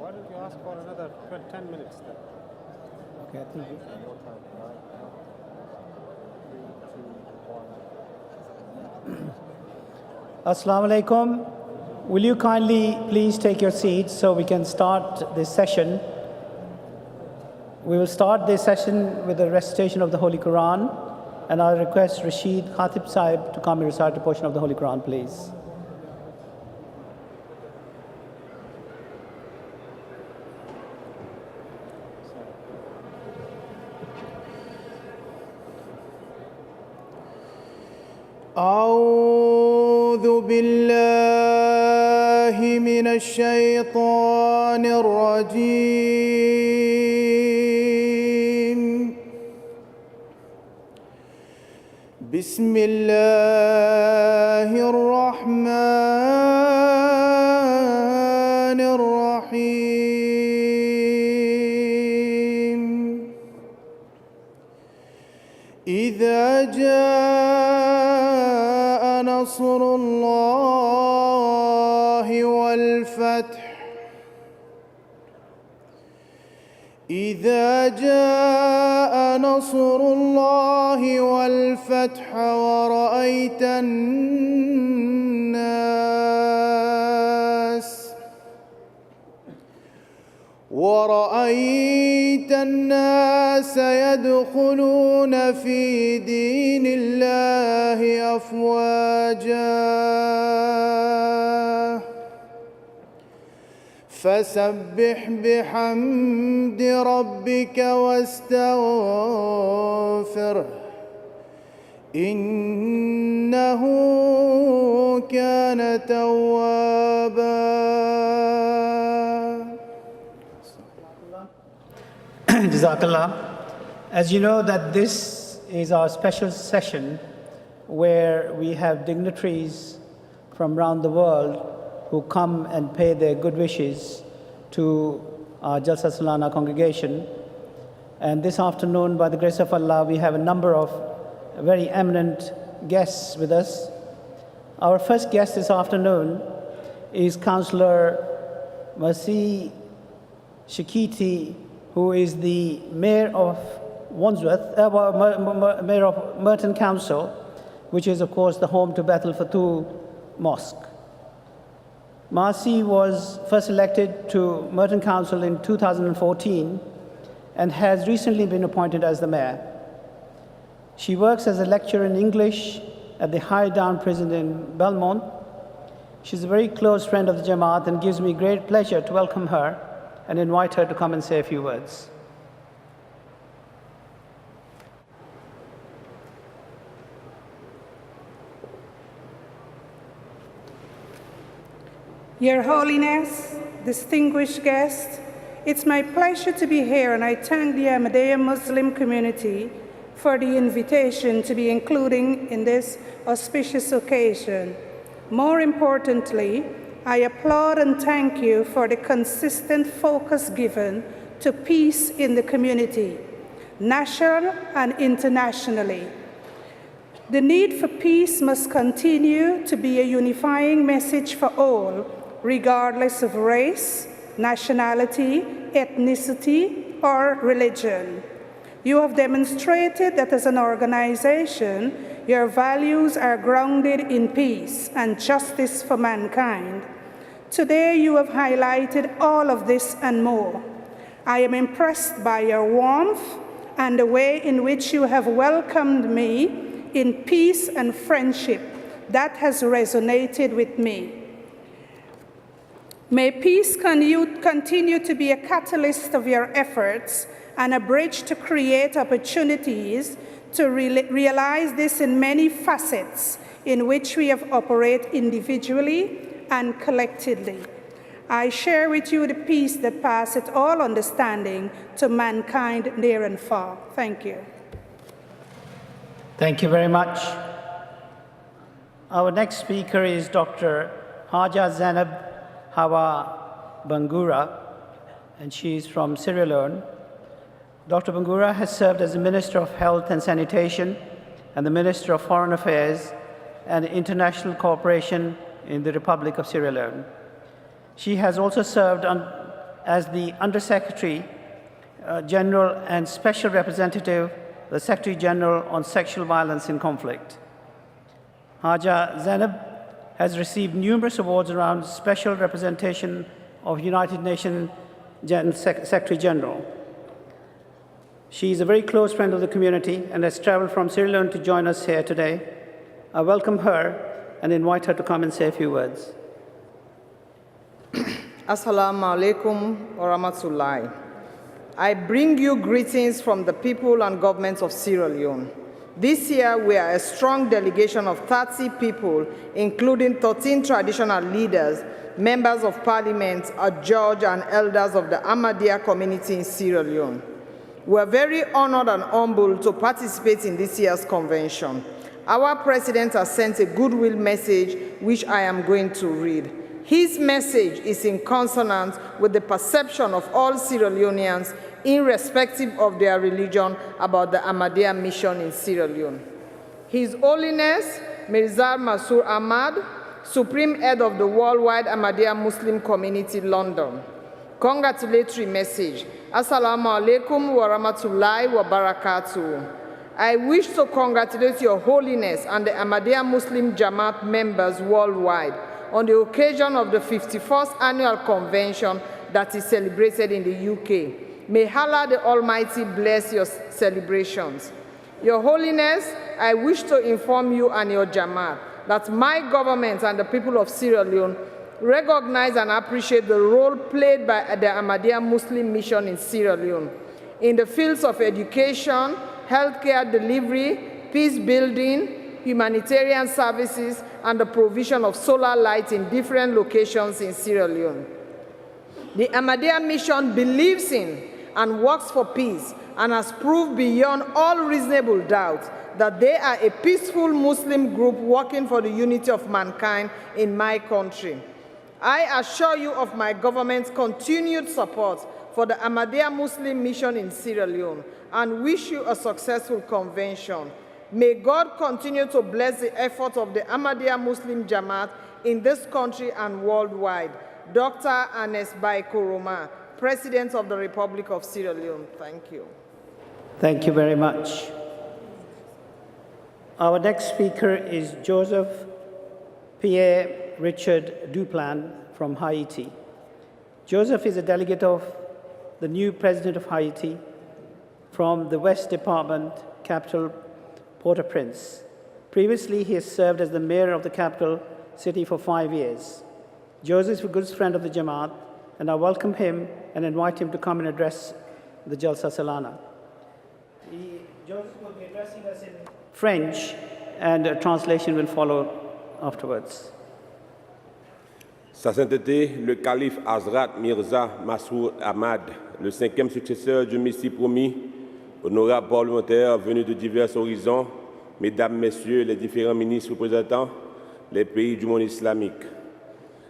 Why don't you ask for another 10 minutes then? Okay, thank you. Your time, right? 3, 2, 1. Assalamu alaikum. Will you kindly please take your seats so we can start this session? We will start this session with a recitation of the Holy Quran, and I request Rashid Khatib Sahib to come and recite a portion of the Holy Quran, please. أعوذ بالله من الشيطان الرجيم بسم الله الرحمن الرحيم إذا جاء نصر الله والفتح إذا جاء نصر الله والفتح ورأيت الناس يدخلون في دين الله أفواجا فسبح بحمد ربك واستغفره إنه كان توابا. Jazakallah. As you know that this is our special session where we have dignitaries from around the world who come and pay their good wishes to our Jalsa Salana congregation. And this afternoon, by the grace of Allah, we have a number of very eminent guests with us. Our first guest this afternoon is Councillor Mercy Shikiti, who is the Mayor of Wandsworth, Mayor of Merton Council, which is of course the home to Bethel Fatu Mosque. Marcy was first elected to Merton Council in 2014 and has recently been appointed as the Mayor. She works as a lecturer in English at the High Down Prison in Belmont. She's a very close friend of the Jamaat and gives me great pleasure to welcome her and invite her to come and say a few words. Your Holiness, distinguished guests, it's my pleasure to be here, and I thank the Ahmadiyya Muslim community for the invitation to be including in this auspicious occasion. More importantly, I applaud and thank you for the consistent focus given to peace in the community, national and internationally. The need for peace must continue to be a unifying message for all, regardless of race, nationality, ethnicity, or religion. You have demonstrated that as an organization, your values are grounded in peace and justice for mankind. Today, you have highlighted all of this and more. I am impressed by your warmth and the way in which you have welcomed me in peace and friendship. That has resonated with me. May peace continue to be a catalyst of your efforts and a bridge to create opportunities to realize this in many facets in which we have operated individually and collectively. I share with you the peace that passeth all understanding to mankind near and far. Thank you. Thank you very much. Our next speaker is Dr. Haja Zeinab Bangura, and she is from Sierra Leone. Dr. Bangura has served as the Minister of Health and Sanitation and the Minister of Foreign Affairs and International Cooperation in the Republic of Sierra Leone. She has also served as the Undersecretary General and Special Representative, the Secretary General on Sexual Violence in Conflict. Haja Zeinab has received numerous awards around special representation of United Nations Secretary General. She is a very close friend of the community and has traveled from Sierra Leone to join us here today. I welcome her and invite her to come and say a few words. Assalamu alaikum wa rahmatullahi. I bring you greetings from the people and government of Sierra Leone. This year, we are a strong delegation of 30 people, including 13 traditional leaders, members of parliament, a judge, and elders of the Ahmadiyya community in Sierra Leone. We are very honored and humbled to participate in this year's convention. Our president has sent a goodwill message, which I am going to read. His message is in consonance with the perception of all Sierra Leoneans, irrespective of their religion, about the Ahmadiyya mission in Sierra Leone. His Holiness Mirza Masroor Ahmad, Supreme Head of the Worldwide Ahmadiyya Muslim Community, London. Congratulatory message. Assalamu alaikum wa rahmatullahi wa barakatuh. I wish to congratulate Your Holiness and the Ahmadiyya Muslim Jamaat members worldwide on the occasion of the 51st annual convention that is celebrated in the UK. May Allah the Almighty bless your celebrations. Your Holiness, I wish to inform you and your Jamaat that my government and the people of Sierra Leone recognize and appreciate the role played by the Ahmadiyya Muslim mission in Sierra Leone in the fields of education, healthcare delivery, peace building, humanitarian services, and the provision of solar light in different locations in Sierra Leone. The Ahmadiyya mission believes in and works for peace and has proved beyond all reasonable doubt that they are a peaceful Muslim group working for the unity of mankind in my country. I assure you of my government's continued support for the Ahmadiyya Muslim mission in Sierra Leone and wish you a successful convention. May God continue to bless the effort of the Ahmadiyya Muslim Jamaat in this country and worldwide. Dr. Anes Bai Koroma, President of the Republic of Sierra Leone. Thank you. Thank you very much. Our next speaker is Joseph Pierre Richard Duplan from Haiti. Joseph is a delegate of the new president of Haiti from the West Department, capital Port-au-Prince. Previously, he has served as the mayor of the capital city for 5 years. Joseph is a good friend of the Jamaat, and I welcome him and invite him to come and address the Jalsa Salana. Joseph will be addressing us in French, and a translation will follow afterwards. Sa Sainteté, le calife Hazrat Mirza Masroor Ahmad, le 5e successeur du Messie promis, honorables parlementaires venus de divers horizons, mesdames, messieurs les différents ministres représentant les pays du monde islamique.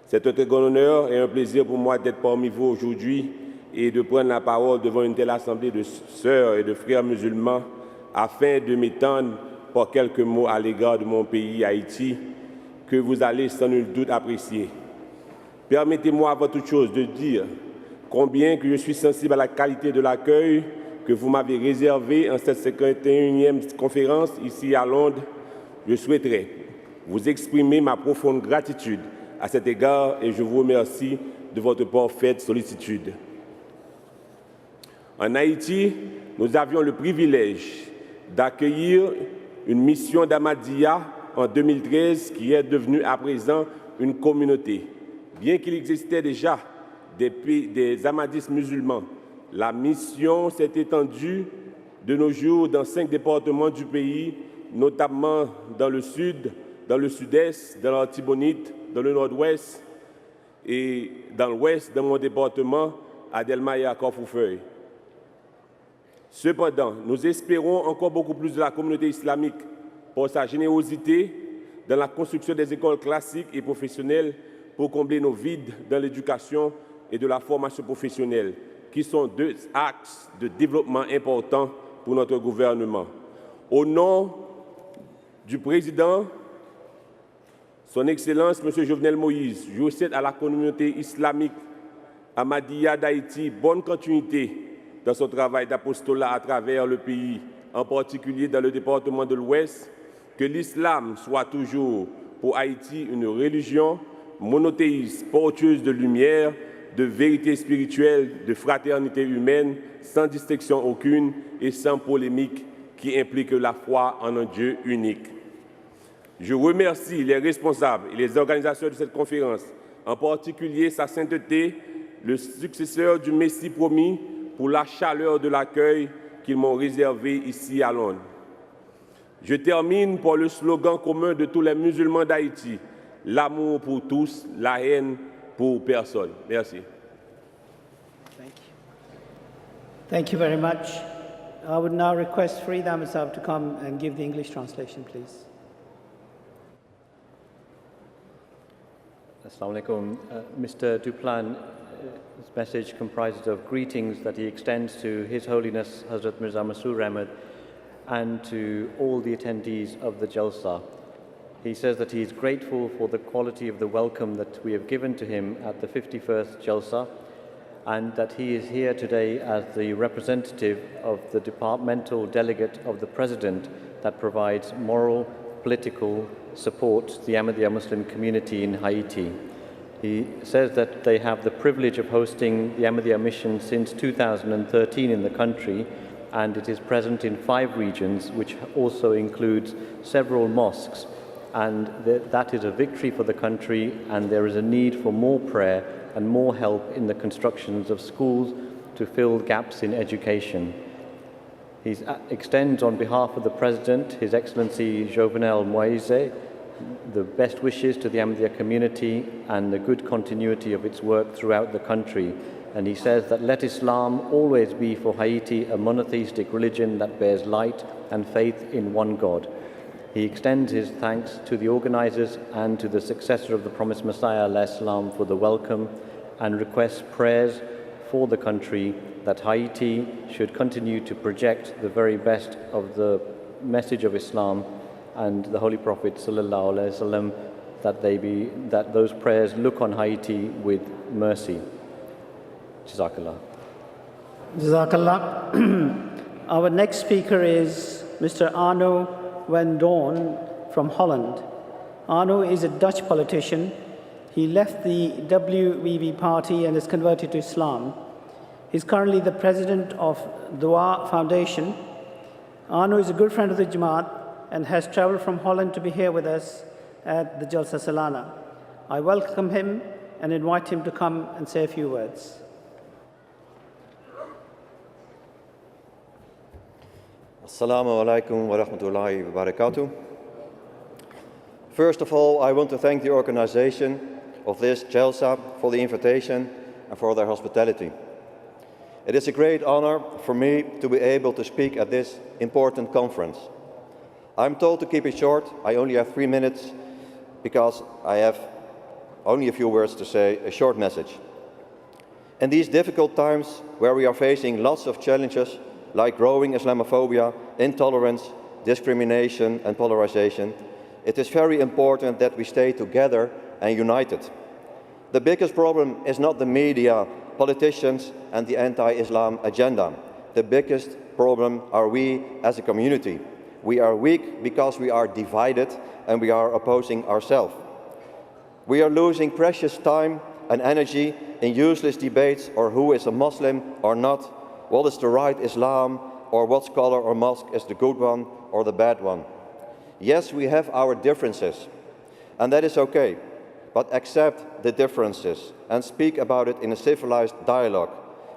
C'est un très grand honneur et un plaisir pour moi d'être parmi vous aujourd'hui et de prendre la parole devant une telle assemblée de sœurs et de frères musulmans afin de m'étendre par quelques mots à l'égard de mon pays, Haïti, que vous allez sans nul doute apprécier. Permettez-moi avant toute chose de dire combien que je suis sensible à la qualité de l'accueil que vous m'avez réservé en cette 51e conférence ici à Londres. Je souhaiterais vous exprimer ma profonde gratitude à cet égard et je vous remercie de votre parfaite sollicitude. En Haïti, nous avions le privilège d'accueillir une mission d'Ahmadiyya en 2013 qui est devenue à présent une communauté. Bien qu'il existait déjà des Ahmadistes musulmans, la mission s'est étendue de nos jours dans 5 départements du pays, notamment dans le sud, dans le sud-est, dans l'Artibonite, dans le nord-ouest et dans l'ouest, dans mon département, à Delma et à Corfoufeuille. Cependant, nous espérons encore beaucoup plus de la communauté islamique pour sa générosité dans la construction des écoles classiques et professionnelles pour combler nos vides dans l'éducation et de la formation professionnelle, qui sont 2 axes de développement importants pour notre gouvernement. Au nom du président, son Excellence, M. Jovenel Moïse, je souhaite à la communauté islamique Ahmadiyya d'Haïti bonne continuité dans son travail d'apostolat à travers le pays, en particulier dans le département de l'Ouest, que l'islam soit toujours pour Haïti une religion monothéiste, porteuse de lumière, de vérité spirituelle, de fraternité humaine, sans distinction aucune et sans polémique qui implique la foi en un Dieu unique. Je remercie les responsables et les organisateurs de cette conférence, en particulier Sa Sainteté, le successeur du Messie promis, pour la chaleur de l'accueil qu'ils m'ont réservé ici à Londres. Je termine par le slogan commun de tous les musulmans d'Haïti, l'amour pour tous, la haine pour personne. Merci. Thank you very much. I would now request Fareed Ahmed Saab to come and give the English translation, please. Assalamu alaikum. Mr. Duplan, his message comprises of greetings that he extends to His Holiness Hazrat Mirza Masroor Ahmad and to all the attendees of the Jalsa. He says that he is grateful for the quality of the welcome that we have given to him at the 51st Jalsa, and that he is here today as the representative of the departmental delegate of the President that provides moral, political support to the Ahmadiyya Muslim community in Haiti. He says that they have the privilege of hosting the Ahmadiyya mission since 2013 in the country, and it is present in 5 regions, which also includes several mosques. And that is a victory for the country, and there is a need for more prayer and more help in the constructions of schools to fill gaps in education. He extends on behalf of the President, His Excellency Jovenel Moise, the best wishes to the Ahmadiyya community and the good continuity of its work throughout the country. And he says that let Islam always be for Haiti a monotheistic religion that bears light and faith in one God. He extends his thanks to the organizers and to the successor of the promised Messiah, al-Islam, for the welcome, and requests prayers for the country that Haiti should continue to project the very best of the message of Islam and the Holy Prophet sallallahu alaihi wasallam, that those prayers look on Haiti with mercy. Jazakallah. Jazakallah. Our next speaker is Mr. Arnaud van Doorn from Holland. Arnaud is a Dutch politician. He left the WVV party and is converted to Islam. He's currently the president of Dua Foundation. Arnaud is a good friend of the Jamaat and has traveled from Holland to be here with us at the Jalsa Salana. I welcome him and invite him to come and say a few words. Assalamu alaikum wa rahmatullahi wa barakatuh. First of all, I want to thank the organization of this Jalsa for the invitation and for their hospitality. It is a great honor for me to be able to speak at this important conference. I'm told to keep it short. I only have 3 minutes because I have only a few words to say, a short message. In these difficult times where we are facing lots of challenges like growing Islamophobia, intolerance, discrimination and polarization, it is very important that we stay together and united. The biggest problem is not the media, politicians and the anti-Islam agenda. The biggest problem are we as a community. We are weak because we are divided and we are opposing ourselves. We are losing precious time and energy in useless debates or who is a Muslim or not, what is the right Islam, or what scholar or mosque is the good one or the bad one. Yes, we have our differences, and that is okay, but accept the differences and speak about it in a civilized dialogue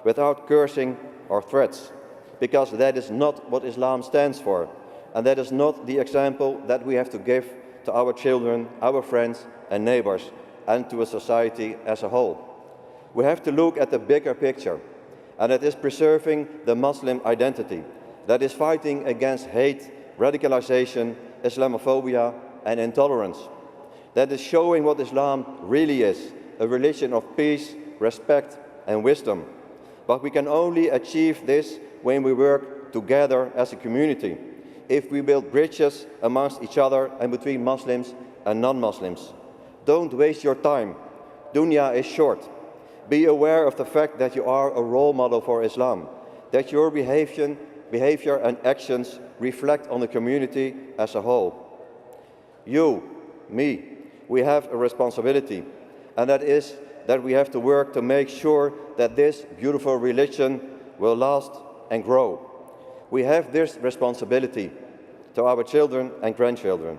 without cursing or threats, because that is not what Islam stands for, and that is not the example that we have to give to our children, our friends and neighbors, and to a society as a whole. We have to look at the bigger picture, and it is preserving the Muslim identity, that is fighting against hate, radicalization, Islamophobia and intolerance, that is showing what Islam really is, a religion of peace, respect and wisdom. But we can only achieve this when we work together as a community, if we build bridges amongst each other and between Muslims and non-Muslims. Don't waste your time. Dunya is short. Be aware of the fact that you are a role model for Islam, that your behavior and actions reflect on the community as a whole. You, me, we have a responsibility, and that is that we have to work to make sure that this beautiful religion will last and grow. We have this responsibility to our children and grandchildren.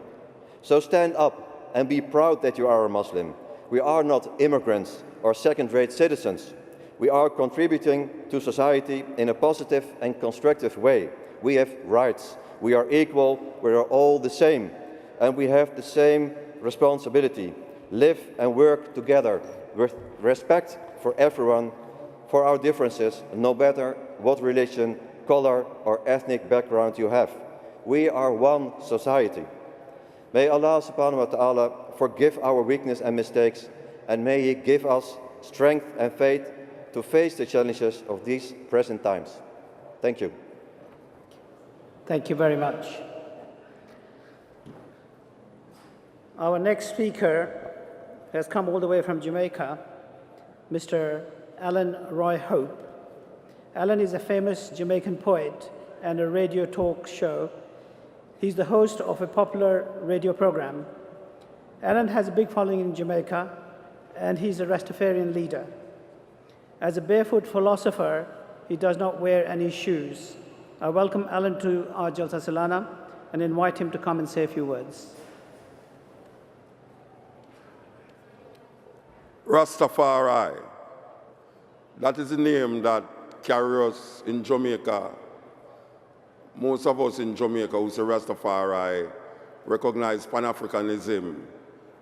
So stand up and be proud that you are a Muslim. We are not immigrants or second-rate citizens. We are contributing to society in a positive and constructive way. We have rights. We are equal. We are all the same. And we have the same responsibility. Live and work together with respect for everyone, for our differences, no matter what religion, color, or ethnic background you have. We are one society. May Allah subhanahu wa ta'ala forgive our weakness and mistakes, and may He give us strength and faith to face the challenges of these present times. Thank you. Thank you very much. Our next speaker has come all the way from Jamaica, Mr. Alan Roy Hope. Alan is a famous Jamaican poet and a radio talk show. He's the host of a popular radio program. Alan has a big following in Jamaica, and he's a Rastafarian leader. As a barefoot philosopher, he does not wear any shoes. I welcome Alan to our Jalsa Salana and invite him to come and say a few words. Rastafari, that is the name that carries us in Jamaica. Most of us in Jamaica who say Rastafari recognize Pan-Africanism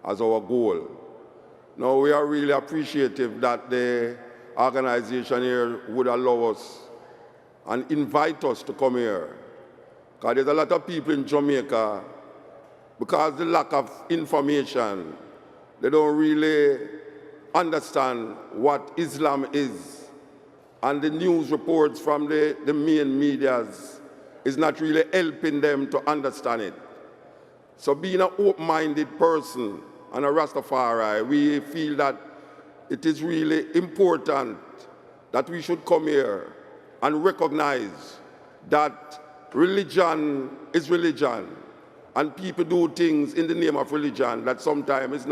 as our goal. Now we are really appreciative that the organization here would allow us and invite us to come here. Because there's a lot of people in Jamaica, because of the lack of information, they don't really understand what Islam is. And the news reports from the main medias is not really helping them to understand it. So being an open-minded person and a Rastafari, we feel that it is really important that we should come here and recognize that religion is religion, and people do things in the name of religion that sometimes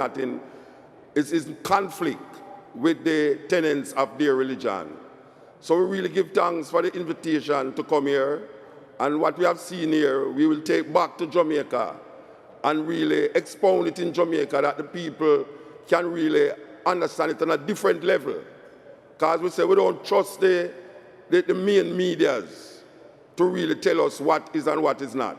is in conflict with the tenets of their religion. So we really give thanks for the invitation to come here, and what we have seen here, we will take back to Jamaica and really expound it in Jamaica that the people can really understand it on a different level. Because we say we don't trust the main medias to really tell us what is and what is not.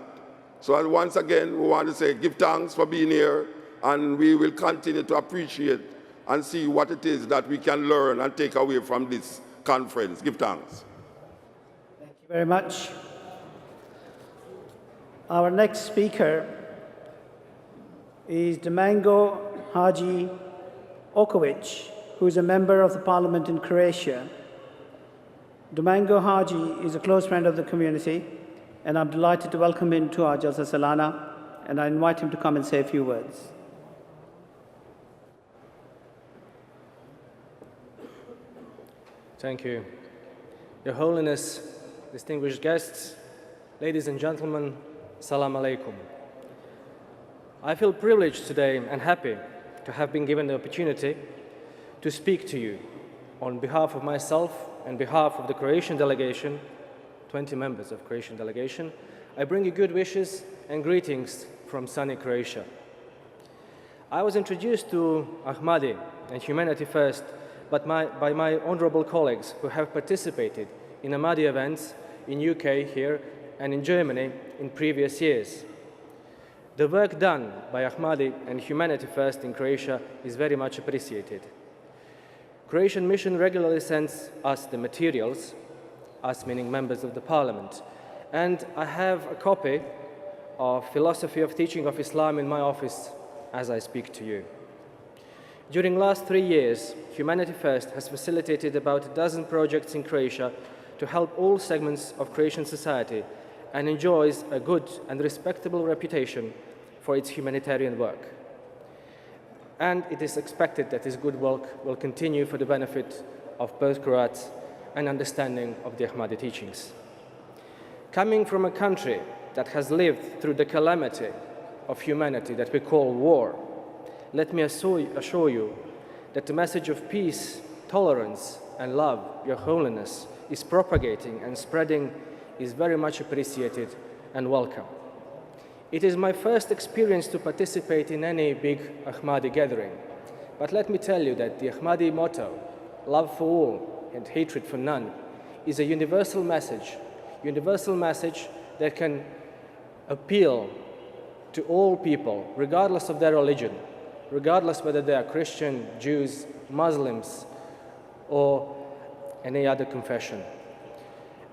So once again, we want to say give thanks for being here, and we will continue to appreciate and see what it is that we can learn and take away from this conference. Give thanks. Thank you very much. Our next speaker is Domingo Haji Okovic, who is a member of the parliament in Croatia. Domingo Haji is a close friend of the community, and I'm delighted to welcome him to our Jalsa Salana, and I invite him to come and say a few words. Thank you. Your Holiness, distinguished guests, ladies and gentlemen, Salam alaikum. I feel privileged today and happy to have been given the opportunity to speak to you on behalf of myself and behalf of the Croatian delegation, 20 members of Croatian delegation. I bring you good wishes and greetings from sunny Croatia. I was introduced to Ahmadi and Humanity First by my honorable colleagues who have participated in Ahmadi events in UK here and in Germany in previous years. The work done by Ahmadi and Humanity First in Croatia is very much appreciated. Croatian Mission regularly sends us the materials, us meaning members of the parliament, and I have a copy of Philosophy of Teaching of Islam in my office as I speak to you. During the last 3 years, Humanity First has facilitated about a dozen projects in Croatia to help all segments of Croatian society and enjoys a good and respectable reputation for its humanitarian work. and it is expected that this good work will continue for the benefit of both Croats and understanding of the Ahmadi teachings. Coming from a country that has lived through the calamity of humanity that we call war, let me assure you that the message of peace, tolerance, and love, Your Holiness, is propagating and spreading is very much appreciated and welcome. It is my first experience to participate in any big Ahmadi gathering, but let me tell you that the Ahmadi motto, love for all and hatred for none, is a universal message that can appeal to all people, regardless of their religion, regardless whether they are Christian, Jews, Muslims, or any other confession.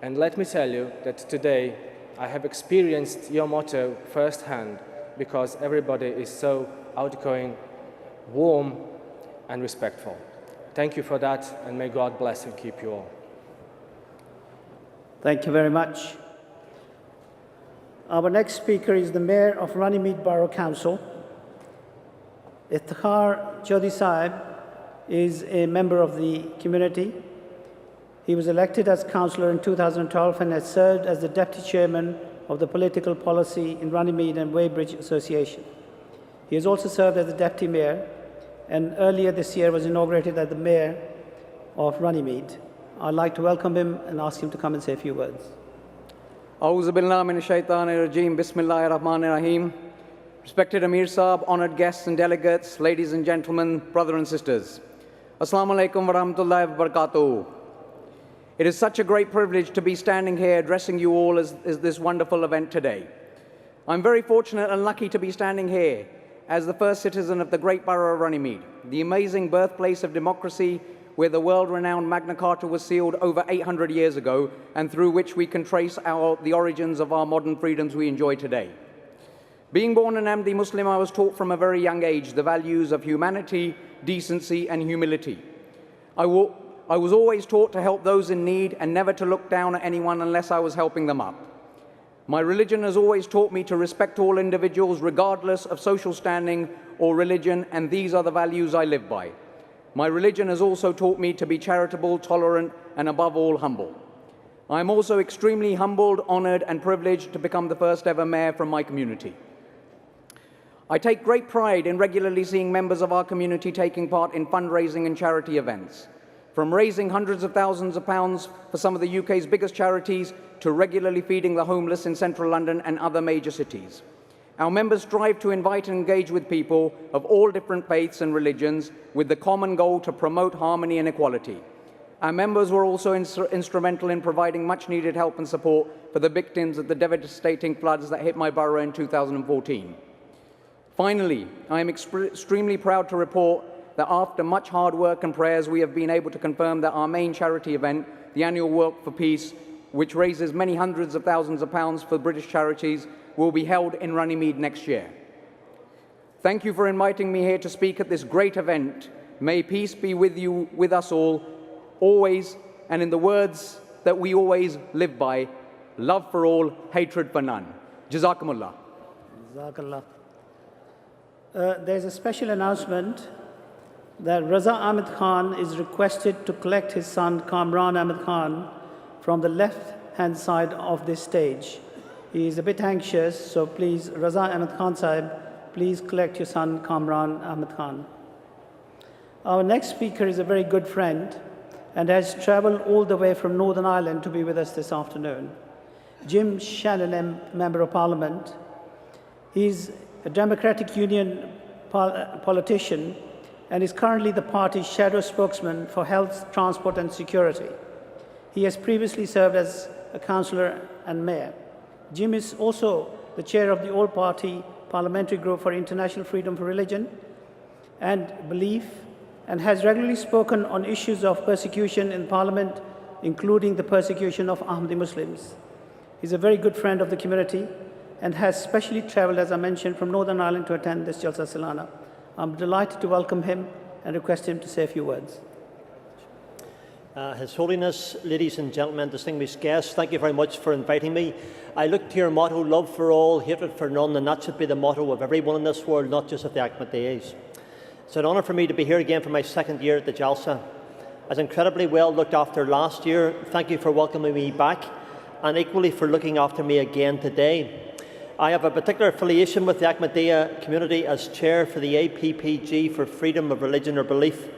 And let me tell you that today I have experienced your motto firsthand, because everybody is so outgoing, warm, and respectful. Thank you for that, and may God bless and keep you all. Thank you very much. Our next speaker is the Mayor of Runnymede Borough Council. Iftikhar Chaudhry Sahib is a member of the community. He was elected as councillor in 2012 and has served as the deputy chairman of the political policy in Runnymede and Weybridge Association. He has also served as the deputy mayor, and earlier this year was inaugurated as the mayor of Runnymede. I'd like to welcome him and ask him to come and say a few words. A'udhu billahi minash shaitanir rajeem. Bismillahir rahmanir rahim. Respected Amir Saab, honored guests and delegates, ladies and gentlemen, brothers and sisters. Assalamu alaikum wa rahmatullahi wa barakatuh. It is such a great privilege to be standing here addressing you all as this wonderful event today. I'm very fortunate and lucky to be standing here as the first citizen of the great borough of Runnymede, the amazing birthplace of democracy, where the world-renowned Magna Carta was sealed over 800 years ago, and through which we can trace the origins of our modern freedoms we enjoy today. Being born an Ahmadi Muslim, I was taught from a very young age the values of humanity, decency, and humility. I was always taught to help those in need and never to look down at anyone unless I was helping them up. My religion has always taught me to respect all individuals regardless of social standing or religion, and these are the values I live by. My religion has also taught me to be charitable, tolerant, and above all, humble. I am also extremely humbled, honored, and privileged to become the first ever mayor from my community. I take great pride in regularly seeing members of our community taking part in fundraising and charity events. From raising hundreds of thousands of pounds for some of the UK's biggest charities to regularly feeding the homeless in central London and other major cities. Our members strive to invite and engage with people of all different faiths and religions with the common goal to promote harmony and equality. Our members were also instrumental in providing much needed help and support for the victims of the devastating floods that hit my borough in 2014. Finally, I am extremely proud to report that after much hard work and prayers, we have been able to confirm that our main charity event, the annual Walk for Peace, which raises many hundreds of thousands of pounds for British charities, will be held in Runnymede next year. Thank you for inviting me here to speak at this great event. May peace be with you, with us all, always, and in the words that we always live by, love for all, hatred for none. Jazakumullah. Jazakallah. There's a special announcement that Raza Ahmed Khan is requested to collect his son Kamran Ahmed Khan from the left-hand side of this stage. He is a bit anxious, so please, Raza Ahmed Khan Sahib, please collect your son Kamran Ahmed Khan. Our next speaker is a very good friend and has traveled all the way from Northern Ireland to be with us this afternoon. Jim Shannon, Member of Parliament. He's a Democratic Union politician and is currently the party's shadow spokesman for health, transport and security. He has previously served as a councillor and mayor. Jim is also the chair of the All-Party Parliamentary Group for International Freedom for Religion and Belief, and has regularly spoken on issues of persecution in Parliament, including the persecution of Ahmadi Muslims. He's a very good friend of the community and has specially travelled, as I mentioned, from Northern Ireland to attend this Jalsa Salana. I'm delighted to welcome him and request him to say a few words. His Holiness, ladies and gentlemen, distinguished guests, thank you very much for inviting me. I look to your motto, love for all, hatred for none, and that should be the motto of everyone in this world, not just of the Ahmadis. It's an honour for me to be here again for my second year at the Jalsa. I was incredibly well looked after last year. Thank you for welcoming me back, and equally for looking after me again today. I have a particular affiliation with the Ahmadiyya community as chair for the APPG for freedom of religion or belief.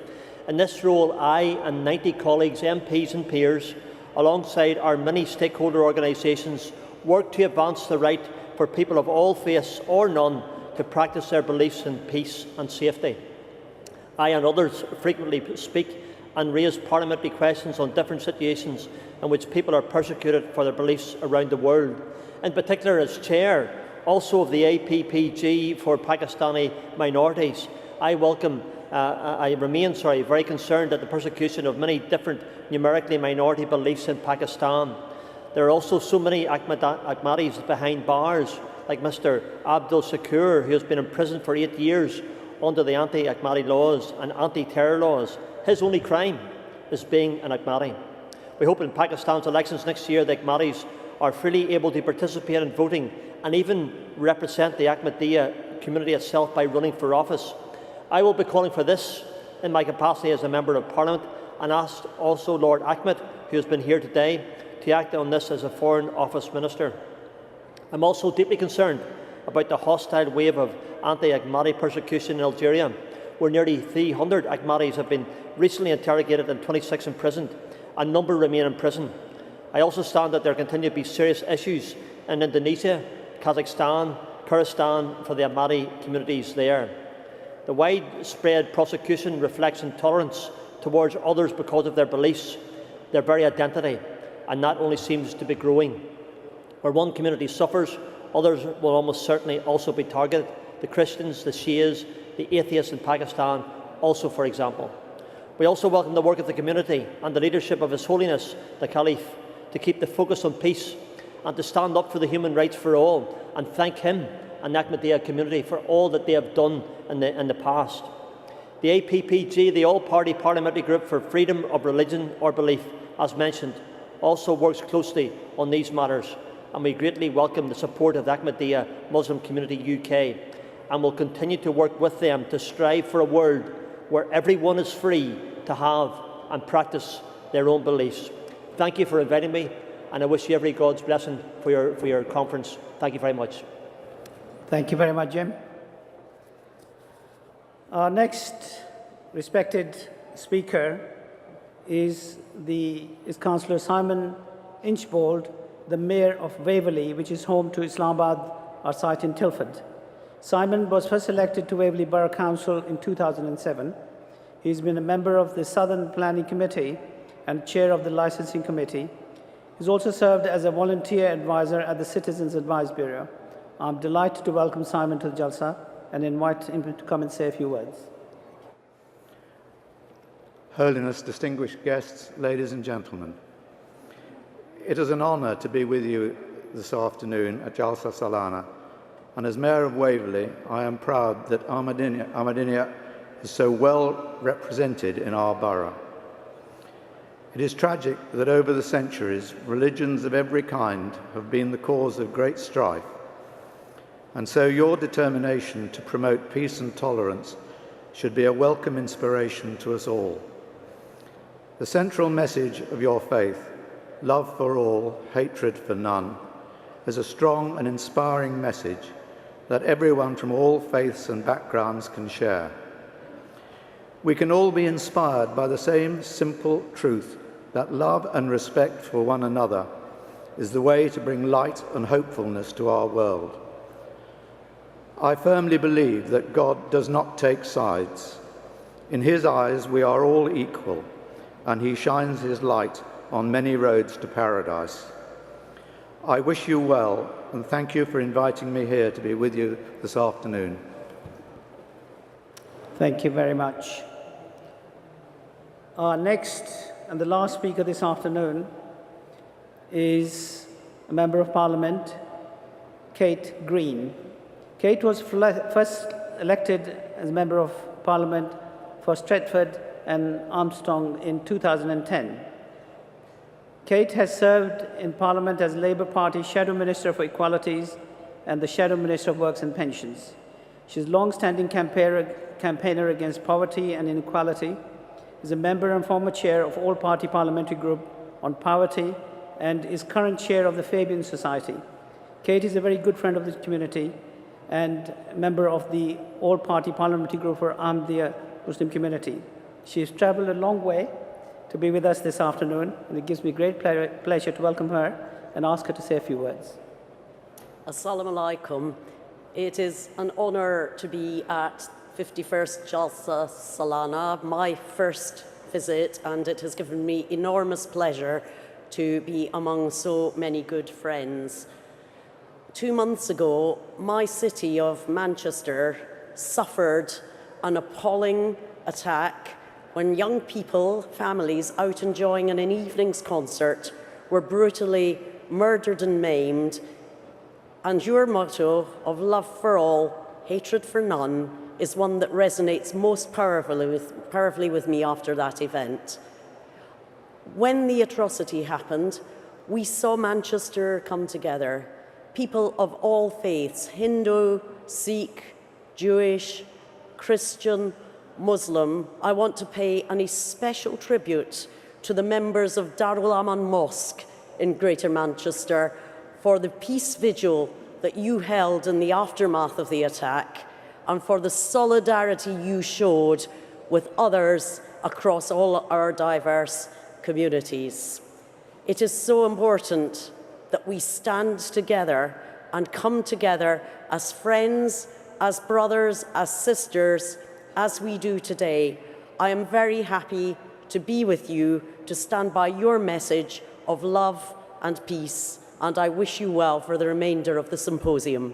In this role, I and 90 colleagues, MPs and peers, alongside our many stakeholder organisations, work to advance the right for people of all faiths or none to practice their beliefs in peace and safety. I and others frequently speak and raise parliamentary questions on different situations in which people are persecuted for their beliefs around the world. In particular, as chair also of the APPG for Pakistani minorities, I remain very concerned at the persecution of many different numerically minority beliefs in Pakistan. There are also so many Ahmadis behind bars, like Mr. Abdul Shakur, who has been in prison for 8 years under the anti-Ahmadi laws and anti-terror laws. His only crime is being an Ahmadi. We hope in Pakistan's elections next year the Ahmadis are freely able to participate in voting and even represent the Ahmadiyya community itself by running for office. I will be calling for this in my capacity as a Member of Parliament, and asked also Lord Ahmed, who has been here today, to act on this as a Foreign Office Minister. I'm also deeply concerned about the hostile wave of anti-Ahmadi persecution in Algeria, where nearly 300 Ahmadis have been recently interrogated and 26 imprisoned. A number remain in prison. I also stand that there continue to be serious issues in Indonesia, Kazakhstan, Kyrgyzstan for the Ahmadi communities there. The widespread prosecution reflects intolerance towards others because of their beliefs, their very identity, and that only seems to be growing. Where one community suffers, others will almost certainly also be targeted. The Christians, the Shias, the atheists in Pakistan also, for example. We also welcome the work of the community and the leadership of His Holiness, the Caliph, to keep the focus on peace and to stand up for the human rights for all, and thank him and the Ahmadiyya community for all that they have done in the past. The APPG, the All-Party Parliamentary Group for Freedom of Religion or Belief, as mentioned, also works closely on these matters, and we greatly welcome the support of the Ahmadiyya Muslim Community UK, and will continue to work with them to strive for a world where everyone is free to have and practice their own beliefs. Thank you for inviting me, and I wish you every God's blessing for your conference. Thank you very much. Thank you very much, Jim. Our next respected speaker is Councillor Simon Inchbold, the Mayor of Waverly, which is home to Islamabad, our site in Tilford. Simon was first elected to Waverly Borough Council in 2007. He's been a member of the Southern Planning Committee and chair of the Licensing Committee. He's also served as a volunteer advisor at the Citizens Advice Bureau. I'm delighted to welcome Simon to the Jalsa and invite him to come and say a few words. Holiness, distinguished guests, ladies and gentlemen. It is an honour to be with you this afternoon at Jalsa Salana, and as Mayor of Waverly, I am proud that Ahmadiyya is so well represented in our borough. It is tragic that over the centuries, religions of every kind have been the cause of great strife, and so your determination to promote peace and tolerance should be a welcome inspiration to us all. The central message of your faith, love for all, hatred for none, is a strong and inspiring message that everyone from all faiths and backgrounds can share. We can all be inspired by the same simple truth that love and respect for one another is the way to bring light and hopefulness to our world. I firmly believe that God does not take sides. In His eyes, we are all equal, and He shines His light on many roads to paradise. I wish you well, and thank you for inviting me here to be with you this afternoon. Thank you very much. Our next and the last speaker this afternoon is a Member of Parliament, Kate Green. Kate was first elected as Member of Parliament for Stretford and Armstrong in 2010. Kate has served in Parliament as Labour Party Shadow Minister for Equalities and the Shadow Minister of Works and Pensions. She's a long-standing campaigner against poverty and inequality, is a member and former chair of All-Party Parliamentary Group on Poverty, and is current chair of the Fabian Society. Kate is a very good friend of the community and member of the All-Party Parliamentary Group for Ahmadiyya Muslim community. She has traveled a long way to be with us this afternoon, and it gives me great pleasure to welcome her and ask her to say a few words. Assalamu alaikum. It is an honor to be at 51st Jalsa Salana, my first visit, and it has given me enormous pleasure to be among so many good friends. 2 months ago, my city of Manchester suffered an appalling attack when young people, families out enjoying an evening's concert were brutally murdered and maimed, and your motto of love for all, hatred for none is one that resonates most powerfully with me after that event. When the atrocity happened, we saw Manchester come together. People of all faiths, Hindu, Sikh, Jewish, Christian, Muslim. I want to pay an especial tribute to the members of Darul Aman Mosque in Greater Manchester for the peace vigil that you held in the aftermath of the attack and for the solidarity you showed with others across all our diverse communities. It is so important that we stand together and come together as friends, as brothers, as sisters, as we do today. I am very happy to be with you, to stand by your message of love and peace, and I wish you well for the remainder of the symposium.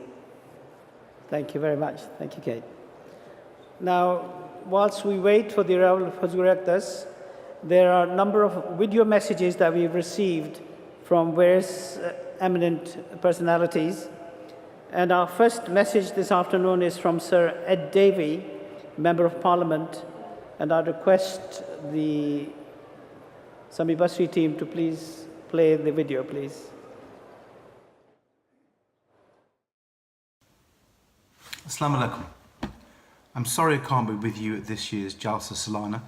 Thank you very much. Thank you, Kate. Now, whilst we wait for the arrival of Huzurat, there are a number of video messages that we've received from various eminent personalities. And our first message this afternoon is from Sir Ed Davey, Member of Parliament. And I request the Sami Basri team to please play the video, please. Assalamu alaikum. I'm sorry I can't be with you at this year's Jalsa Salana,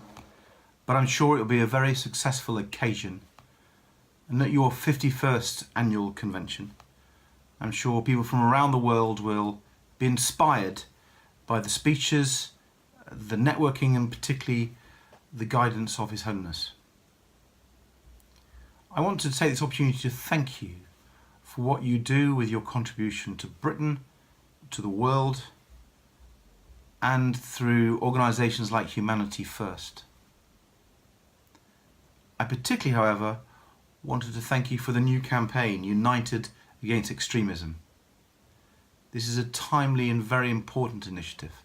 but I'm sure it will be a very successful occasion, and at your 51st annual convention, I'm sure people from around the world will be inspired by the speeches, the networking, and particularly the guidance of His Holiness. I want to take this opportunity to thank you for what you do with your contribution to Britain, to the world, and through organisations like Humanity First. I particularly, however, wanted to thank you for the new campaign, United Against Extremism. This is a timely and very important initiative.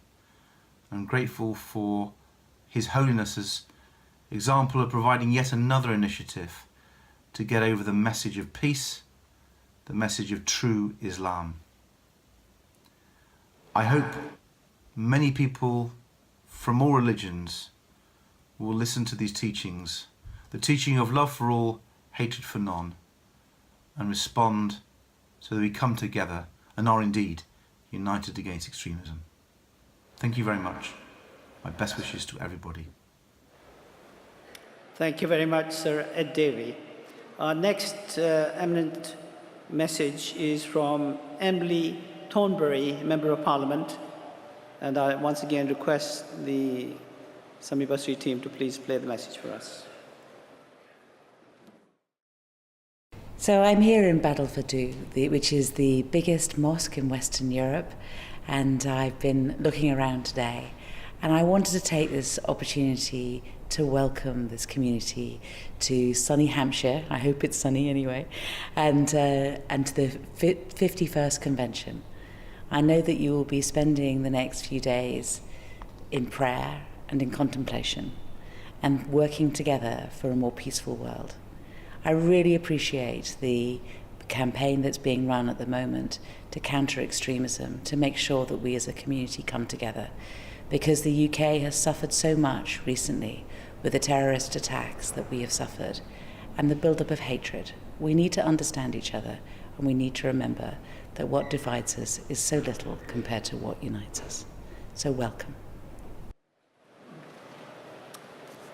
I'm grateful for His Holiness's example of providing yet another initiative to get over the message of peace, the message of true Islam. I hope many people from all religions will listen to these teachings, the teaching of love for all, hatred for none, and respond so that we come together and are indeed united against extremism. Thank you very much. My best wishes to everybody. Thank you very much, Sir Ed Davey. Our next eminent message is from Emily Thornbury, Member of Parliament. And I once again request the Sami Basri team to please play the message for us. So I'm here in Badalfadu, which is the biggest mosque in Western Europe, and I've been looking around today. And I wanted to take this opportunity to welcome this community to sunny Hampshire, I hope it's sunny anyway, and to the 51st convention. I know that you will be spending the next few days in prayer and in contemplation and working together for a more peaceful world. I really appreciate the campaign that's being run at the moment to counter extremism, to make sure that we as a community come together, because the UK has suffered so much recently with the terrorist attacks that we have suffered and the build-up of hatred. We need to understand each other, and we need to remember that what divides us is so little compared to what unites us. So welcome.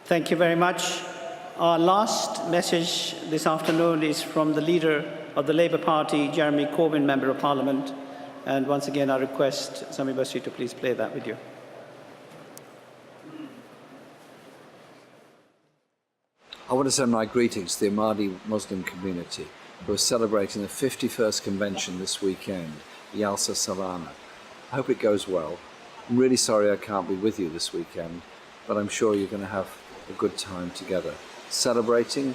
Thank you very much. Our last message this afternoon is from the leader of the Labour Party, Jeremy Corbyn, Member of Parliament. And once again, I request Sami Basri to please play that video. I want to send my greetings to the Ahmadi Muslim community who are celebrating the 51st convention this weekend, Jalsa Salana. I hope it goes well. I'm really sorry I can't be with you this weekend, but I'm sure you're going to have a good time together, celebrating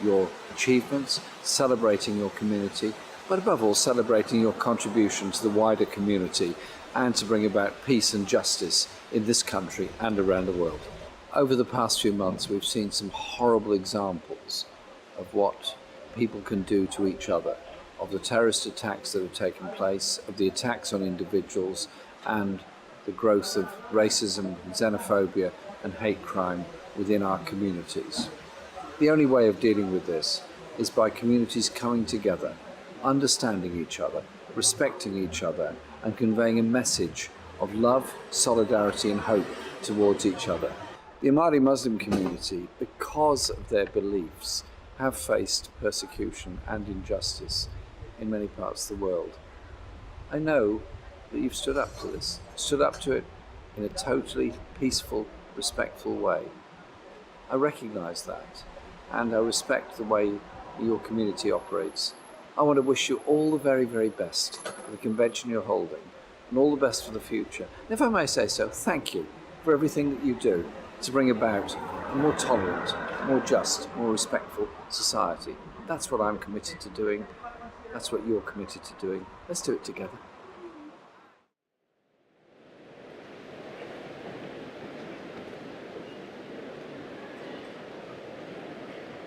your achievements, celebrating your community, but above all, celebrating your contribution to the wider community and to bring about peace and justice in this country and around the world. Over the past few months, we've seen some horrible examples of what people can do to each other, of the terrorist attacks that have taken place, of the attacks on individuals, and the growth of racism, xenophobia, and hate crime within our communities. The only way of dealing with this is by communities coming together, understanding each other, respecting each other, and conveying a message of love, solidarity, and hope towards each other. The Ahmadi Muslim community, because of their beliefs, have faced persecution and injustice in many parts of the world. I know that you've stood up to this, stood up to it in a totally peaceful, respectful way. I recognise that, and I respect the way your community operates. I want to wish you all the very, very best for the convention you're holding, and all the best for the future. And if I may say so, thank you for everything that you do to bring about a more tolerant, more just, more respectful society. That's what I'm committed to doing. That's what you're committed to doing. Let's do it together.